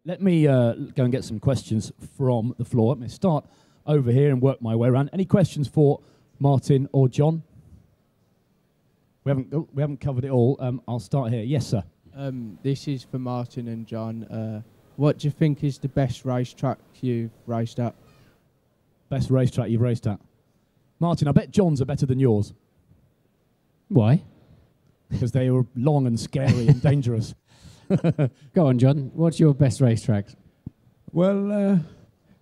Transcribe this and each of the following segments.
Let me go and get some questions from the floor. Let me start over here and work my way around. Any questions for Martin or John? We haven't covered it all. I'll start here. Yes, sir. This is for Martin and John. What do you think is the best racetrack you've raced at? Best racetrack you've raced at? Martin, I bet John's are better than yours. Why? Because they were long and scary and dangerous. Go on, John. What's your best racetrack? Well,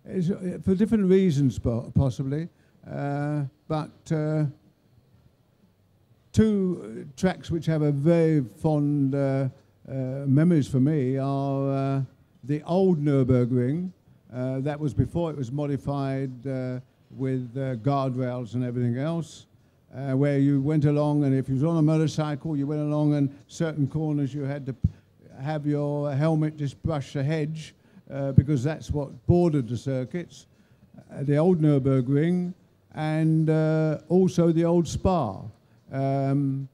it's, for different reasons, possibly. But two tracks which have a very fond memories for me are the old Nürburgring. That was before it was modified with guardrails and everything else. Where you went along, and if you was on a motorcycle, you went along, and certain corners you had to have your helmet just brush the hedge, because that's what bordered the circuits. The old Nürburgring, and also the old Spa. To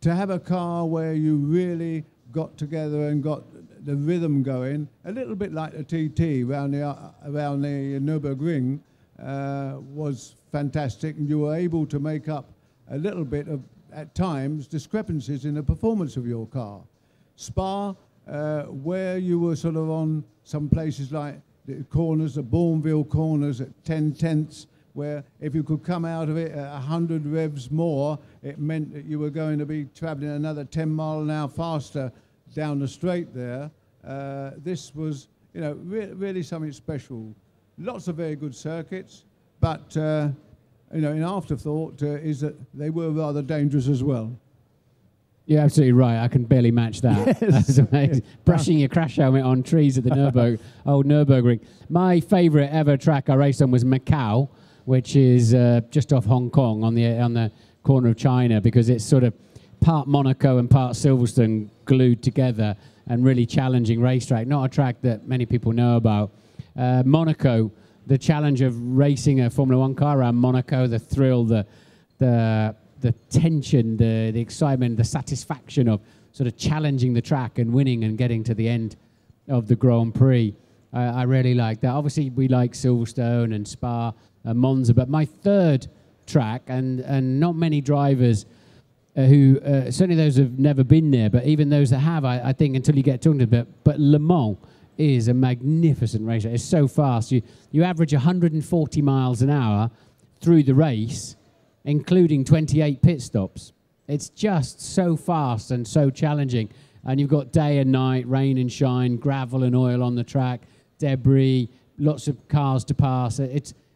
have a car where you really got together and got the rhythm going, a little bit like the TT around the Nürburgring, was fantastic, and you were able to make up a little bit of, at times, discrepancies in the performance of your car. Spa, where you were sort of on some places like the corners, the Bourneville corners at 10/10ths, where if you could come out of it at 100 revs more, it meant that you were going to be travelling another 10 miles an hour faster down the straight there. This was, you know, really something special. Lots of very good circuits, but you know, in afterthought is that they were rather dangerous as well. You're absolutely right. I can barely match that. Yes. That's amazing. Brushing your crash helmet on trees at the old Nürburgring. My favourite ever track I raced on was Macau, which is just off Hong Kong on the corner of China, because it's sort of part Monaco and part Silverstone glued together, and really challenging racetrack. Not a track that many people know about. Monaco, the challenge of racing a Formula One car around Monaco, the thrill, the tension, the excitement, the satisfaction of sort of challenging the track and winning and getting to the end of the Grand Prix. I really like that. Obviously, we like Silverstone and Spa and Monza, but my third track, and not many drivers who, certainly those who have never been there, but even those that have, I think until you get talking to them, but Le Mans is a magnificent race. It's so fast. You average 140 miles an hour through the race, including 28 pit stops. It's just so fast and so challenging. And you've got day and night, rain and shine, gravel and oil on the track, debris, lots of cars to pass.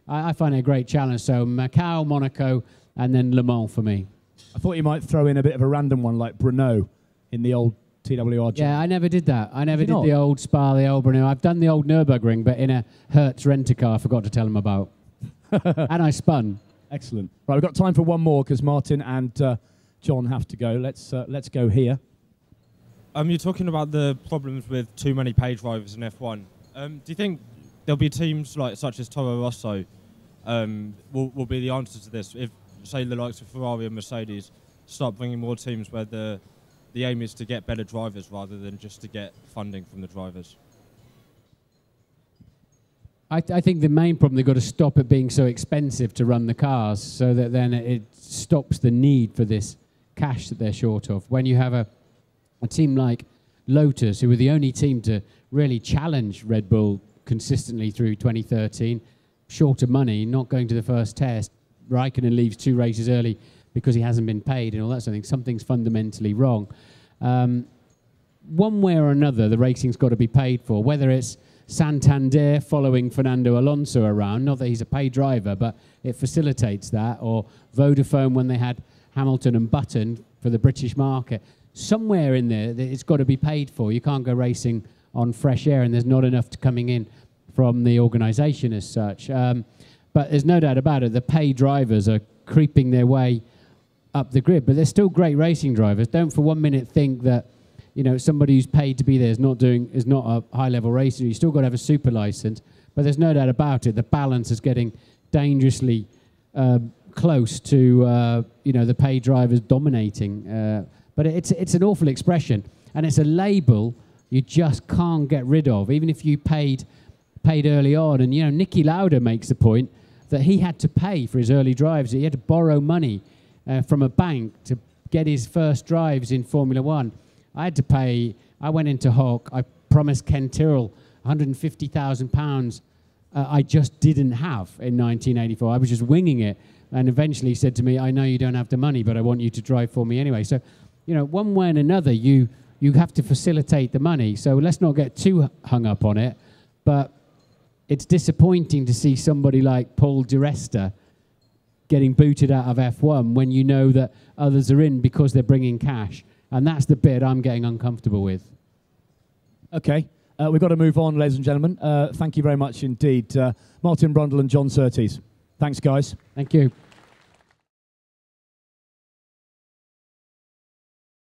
I find it a great challenge. So Macau, Monaco, and then Le Mans for me. I thought you might throw in a bit of a random one like Brno in the old TWR. Yeah, I never did that. I never did the old Spa, the old Brno. I've done the old Nürburgring, but in a Hertz rent-a-car I forgot to tell them about. And I spun. Excellent. Right, we've got time for one more because Martin and John have to go. Let's go here. You're talking about the problems with too many pay drivers in F1. Do you think there'll be teams such as Toro Rosso will be the answer to this? If, say, the likes of Ferrari and Mercedes start bringing more teams where the aim is to get better drivers rather than just to get funding from the drivers? I think the main problem, they've got to stop it being so expensive to run the cars, so that then it stops the need for this cash that they're short of. When you have a team like Lotus, who were the only team to really challenge Red Bull consistently through 2013, short of money, not going to the first test, Raikkonen leaves 2 races early because he hasn't been paid and all that sort of thing. Something's fundamentally wrong. One way or another, the racing's got to be paid for, whether it's Santander following Fernando Alonso around, not that he's a paid driver, but it facilitates that, or Vodafone when they had Hamilton and Button for the British market. Somewhere in there, it's got to be paid for. You can't go racing on fresh air, and there's not enough coming in from the organisation as such. But there's no doubt about it, the paid drivers are creeping their way up the grid, but they're still great racing drivers. Don't for 1 minute think that, you know, somebody who's paid to be there is not a high-level racer. You still got to have a super license, but there's no doubt about it. The balance is getting dangerously close to the paid drivers dominating. But it's an awful expression, and it's a label you just can't get rid of, even if you paid early on. And, you know, Nicky Lauda makes the point that he had to pay for his early drives. He had to borrow money from a bank to get his first drives in Formula One. I had to pay. I went into Hawk. I promised Ken Tyrrell £150,000 I just didn't have in 1984. I was just winging it, and eventually he said to me, I know you don't have the money, but I want you to drive for me anyway. So, you know, one way and another, you have to facilitate the money. So let's not get too hung up on it. But it's disappointing to see somebody like Paul di Resta getting booted out of F1 when you know that others are in because they're bringing cash. And that's the bit I'm getting uncomfortable with. Okay. We've got to move on, ladies and gentlemen. Thank you very much indeed, Martin Brundle and John Surtees. Thanks, guys. Thank you.